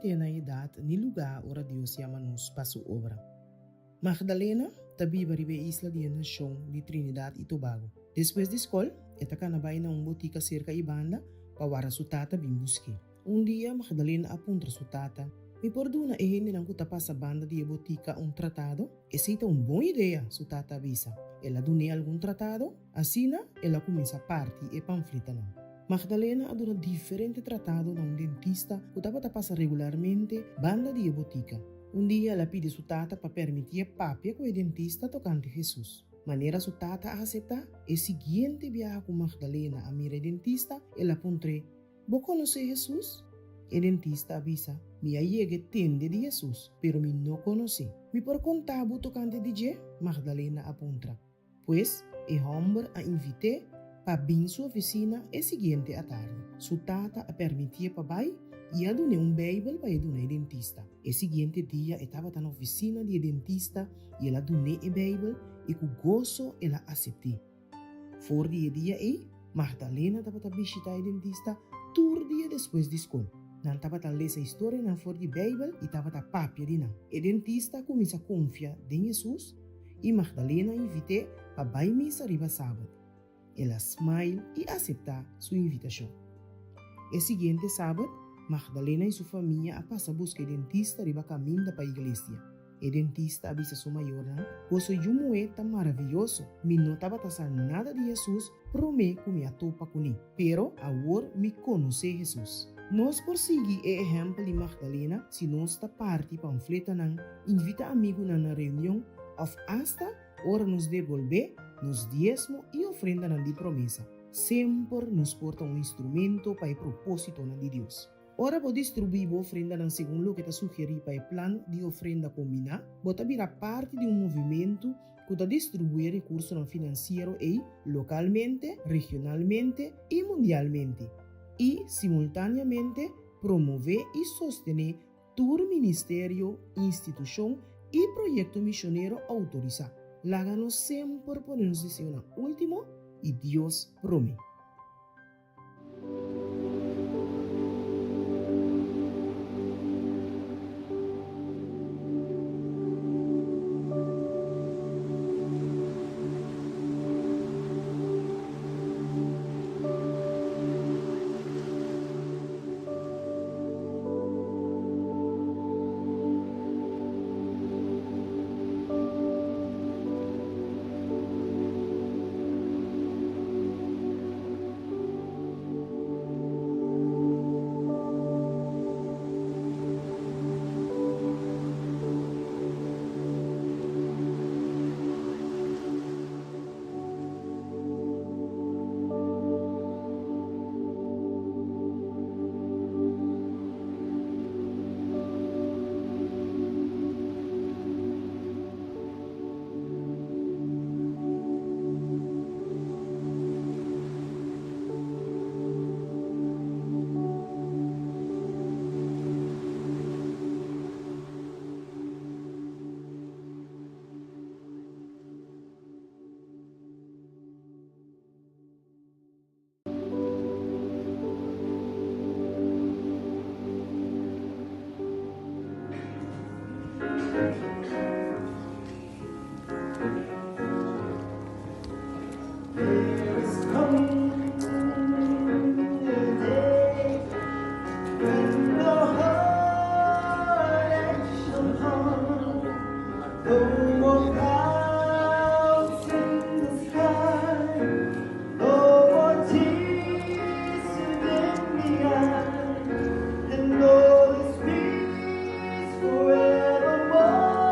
tem a idade ni lugar ora Deus chama-nos para sua obra. Magdalena também vive na isla de nação de Trinidad e Tobago. Depois da escola, ela canabay na botica cerca de banda para sua tata bem busque. Dia, Magdalena apunta sua tata. Me perdona e hindi lang kuta pa sa banda de botica tratado. Essa uma boa ideia, sua tata avisa. Ela dune algum tratado, assim ela começa a parte e panfleta não. Magdalena adora diferente tratado na dentista que passa regularmente banda de botica. Dia ela pede sua tata para permitir papia com o dentista tocante Jesus. Maneira sua tata aceita e seguinte viaja com Magdalena a mira dentista, ela apuntre, "Vos conoce Jesus?" O dentista avisa, "Mi llegue tende de Jesus, pero mi no conoce. Mi por contar bu tocante de je?" Magdalena apunta. Pues, o homem a invite para vir sua oficina e seguinte à tarde. Sua tata a permitir para vai e a donar Bíblia para donar dentista. O seguinte dia estava na oficina de dentista e ela donou a Bíblia e com gozo ela aceitou. Por dia Magdalena estava visitar o dentista todo dia depois da escola. Não estava a ler essa história na fora de Bíblia e estava a papia de não. O dentista começa a confiar em Jesus e Magdalena invite para vai missa riba sábado. Ela smile e aceita sua invitação. O seguinte sábado, Magdalena e sua família passa a buscar o dentista riba caminho para a igreja. O dentista avisa sua maior, "Você é um moeta maravilhoso, me não estava passando nada de Jesus, promete que me atopa com ele, pero agora me conhece Jesus." Nós por seguir o exemplo de Magdalena, se nós está parte panfleta não, invita amigo na reunião, of hasta hora nos devolver, nos diezmo e ofrenda de promessa. Sempre nos porta instrumento para o propósito de Deus. Ora vou distribuir a ofrenda segundo o que está sugerido para o plano de ofrenda combinado, bota virar parte de movimento que está distribuir recursos financeiros localmente, regionalmente e mundialmente. E, simultaneamente, promover e sostener todo ministério, instituição e projeto missionário autorizado. Láganos sempre por nos dizer último e Deus promete. Forevermore.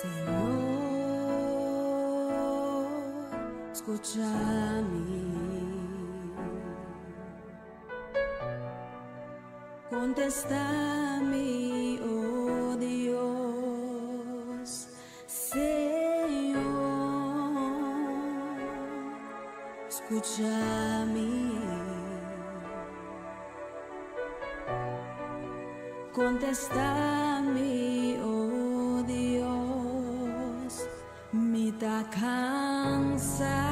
Señor, escúchame, contéstame, oh Dios, Señor, escúchame, contéstame, oh Dios, mi ta cansa,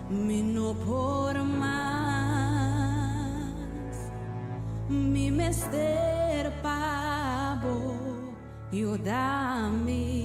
mi no por más, mi mester pavo, yo dame,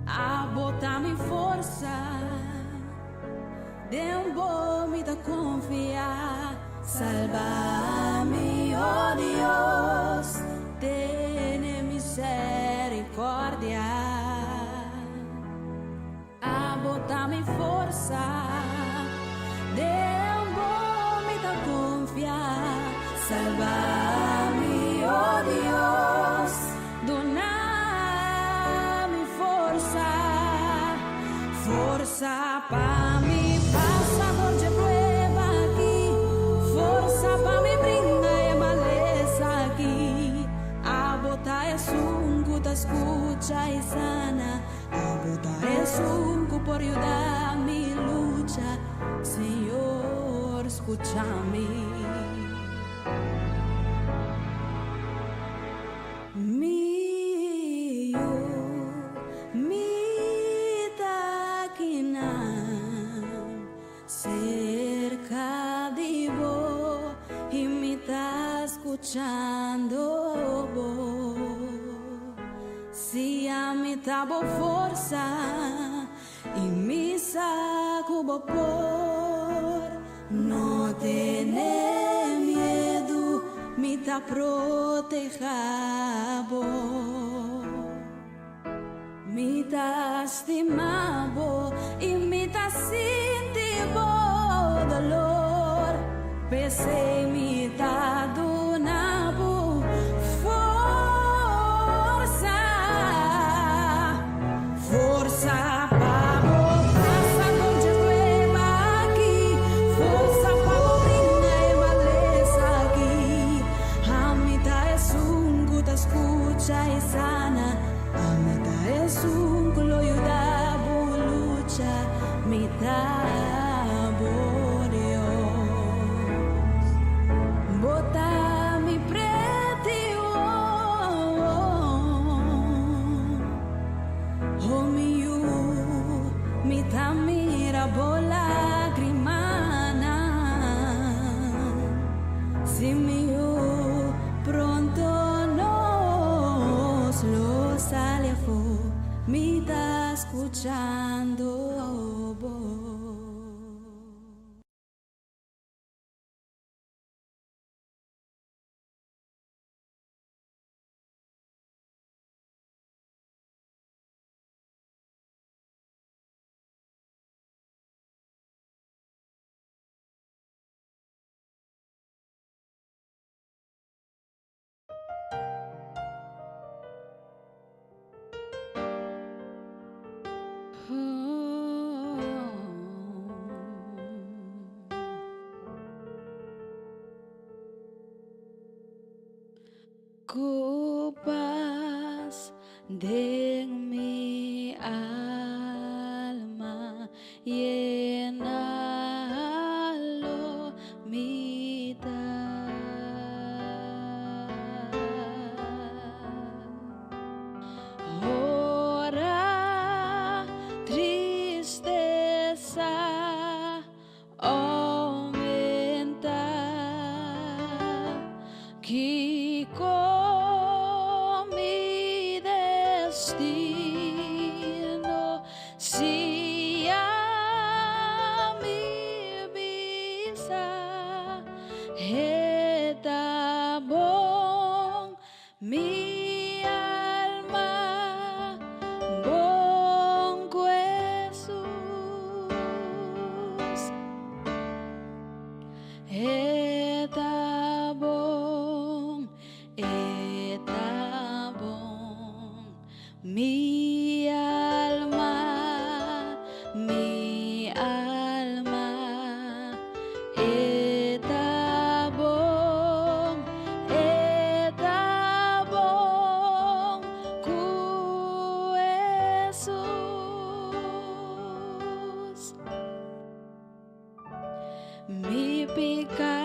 a botar mi força, Dembo mi da confiar, salva-me, oh Dios, ten misericordia, a botar mi força, Dembo mi da confiar, salva-me, oh Dios, dona mi força, força para mi passador de prueba aqui, força para me brinda e maleza aqui, a botar é sunco da escucha e sana, a botar é sunco por ajudar mi lucha, Senhor, escucha-me. Cerca de vos y me está escuchando vos. Si a mi tabo forza y mi saco por no tener miedo, me ta proteja vos. Mi ta estimabo y mi ta sintibo dolor, pese mi ta donabo forza, forza pavo, passador de prueba aqui, força pavo brinda e maleza aqui, a mi ta es sungo ta escucha e sana. Es un gloria lucha, mi Dios. Bota mi pretio, oh mi tamira bola grimana, si mi pronto nos lo sale a me está escuchando vos. Copas de mi alma, llénalo, mitad. Ora, tristeza, aumenta, que mi destino si a mi visa está bom mi alma bom Jesus está bom Mi alma, eta bom, cu Jesus. Mi pica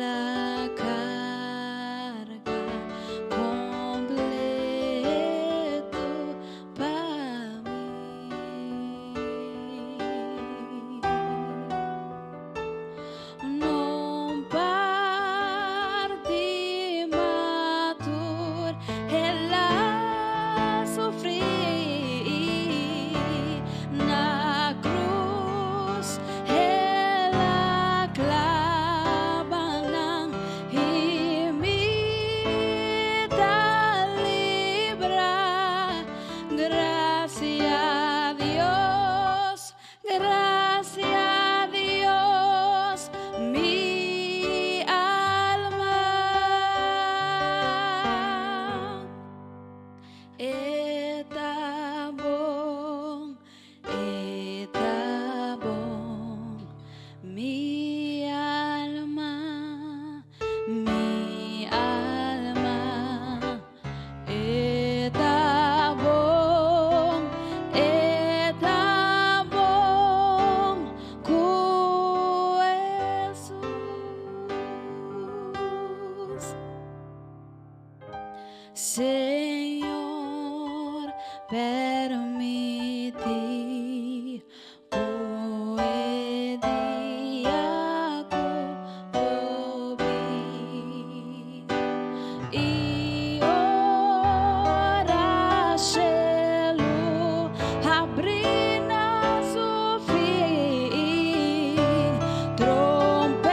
la carga completo para mí. Non parti matur ela sofri na cruz ela clava nang imita libra. Gracias a Dios, mi alma está bom, mi alma está bom, cu Jesus. Senhor, permite e ora cielo abri na sofri trompet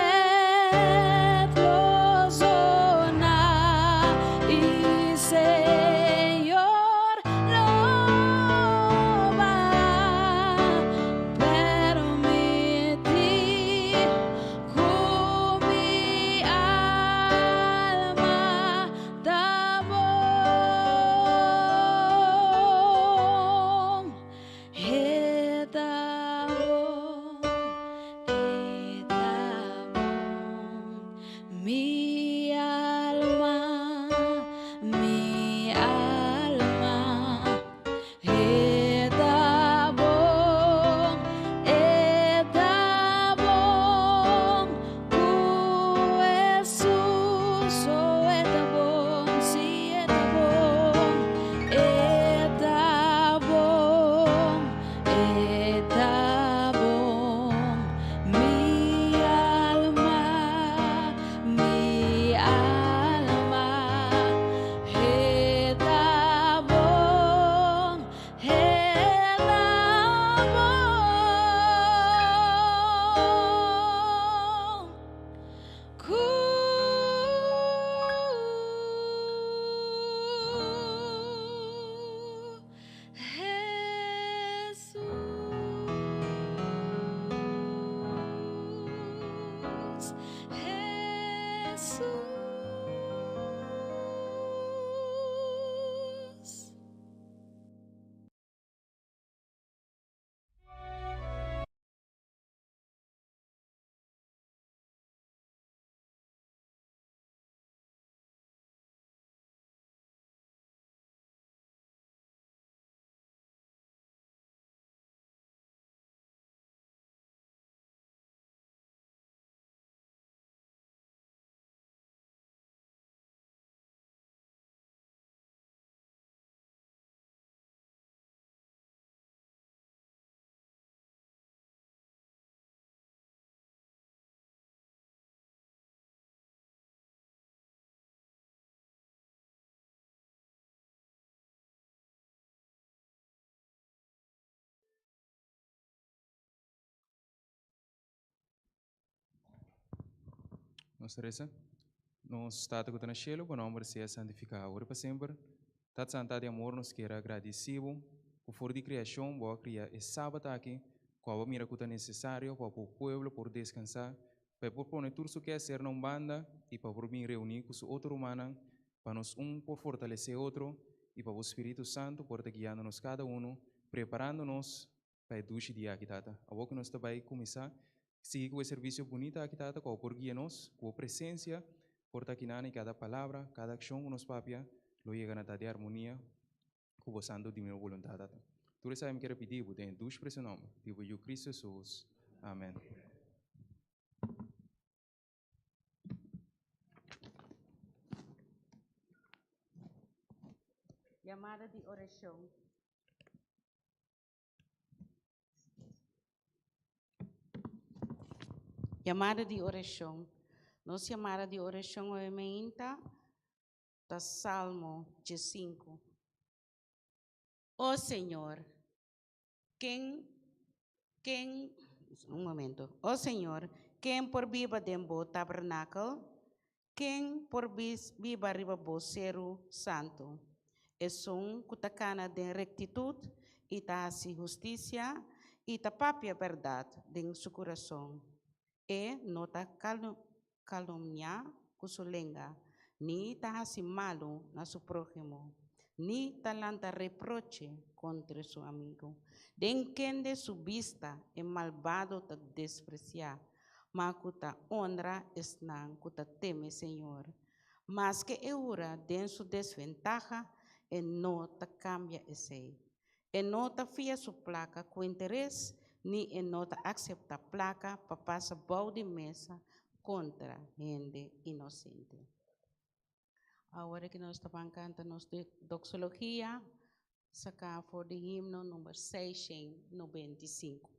zona e Senhor louva permiti com mi alma tá bom, tá bom, mi alma está bom, cu Jesus, oh, está bom, sim, está bom, mi alma está bom, cu Jesus. Nossa reza, nós estado que está no cielo, o nome seja santificado agora para sempre. Tá santa de amor nos queira agradecido por for de criação, boa criar e sábado aqui, qual mira que é necessário para o povo por descansar, para por pôr tudo o que é ser não banda e para por vir reunir com o outro humano para nos por fortalecer outro e para o Espírito Santo por estar guiando-nos cada preparando-nos para o dia aqui, tata. A boca nós também começar seguir com o serviço bonito aqui, tata, com por guia-nos, com a presença, por estar aqui em cada palavra, cada ação que nos papia, lo llega na de harmonia, com o santo de minha vontade, tata. Tudo isso eu quero pedir, tem dois preços nome, tipo eu Cristo Jesus. Amém. Llamada de oração. Llamada de oração. Nossa chamada de oração é ementa do Salmo 5. Oh Senhor, um momento. Oh Senhor, quem por viva dentro do tabernáculo, quem por viva riba vocero santo. É kutacana de rectitude e da justiça e da própria verdade em seu coração. E nota calumnia kusulenga, ni tahasi malo na su prójimo, ni talanta reproche contra su amigo. Den quende su vista e malvado ta despreciar, makuta honra esnan kuta teme Senhor. Mas que eura den su desventaja e no ta cambia esse. E no ta fia su placa com interesse, ni e no ta accepta placa para passar bau de mesa contra gente inocente. Agora que nós estamos cantando de doxologia, sacar for de himno número 695.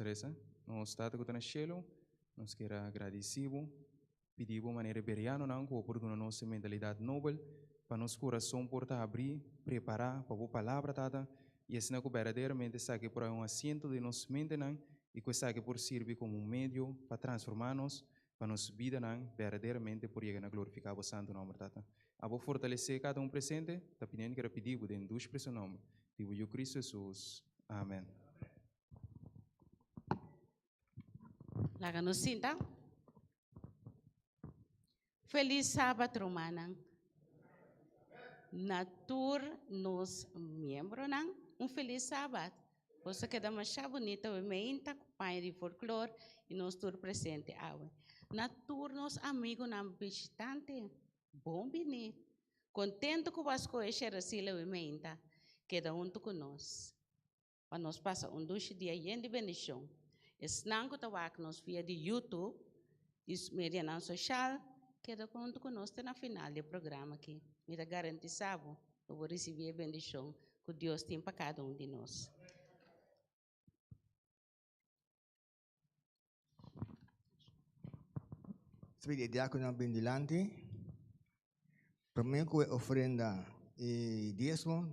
Teresa, nós estamos aqui no cielo, nós queremos agradecido, pedir de maneira beriana, não, por nossa mentalidade nobre, para nosso coração portar abrir, preparar para a palavra, tata, e assim que verdadeiramente sabe por um assento de nossa mente, não, e que sabe por servir como meio para transformar-nos, para nossa vida, não, verdadeiramente por chegar a glorificar o santo nome, tata. A vou fortalecer cada presente, tá pedindo que era pedir, em dois preços nome, tipo eu Cristo Jesus. Amém. Laga nos sinta. Feliz sábado, romana. Natur nos membros, feliz sábado. Você queda mais bonita, o meinta, pai de folclore, e nós tour presente. Natur nos amigo na visitante. Bom bini. Contento com as coisas que recebeu o meinta. Queda junto com nós. Para nós passar dois dias de bendição. Esnango tawak nos via de YouTube, mídia não social, que da conto conosco na final do programa aqui. Me dá garantizado, eu vou receber a bendição que Deus tem para cada de nós. Sveglia diácono bendelante, primeiro é ofrenda e diezmo,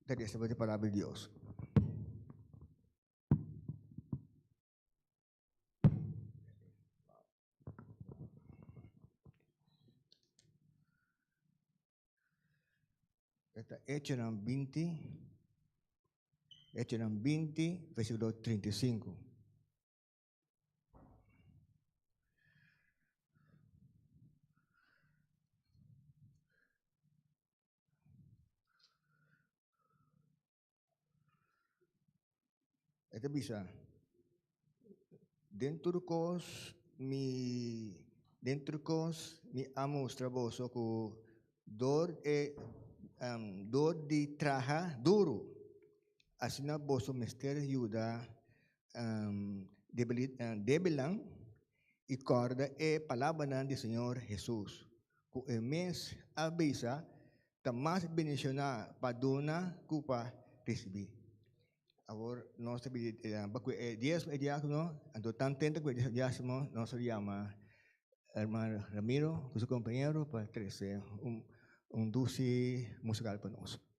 da receber a palavra de Deus. Ecce 20, versículo 35. Esta bisa dentro cos mi amos traboso ku dor di traha duro. Asina boso mister ayuda debelang y corda palabanan del Señor Jesús. Ku mes avisa ta mas bendicionar paduna kupa recibir. Ahora no se pide 10 diácono, ando tan tento que diácono no se llama hermano Ramiro, con su compañero, para traer un dulce musical para nosotros.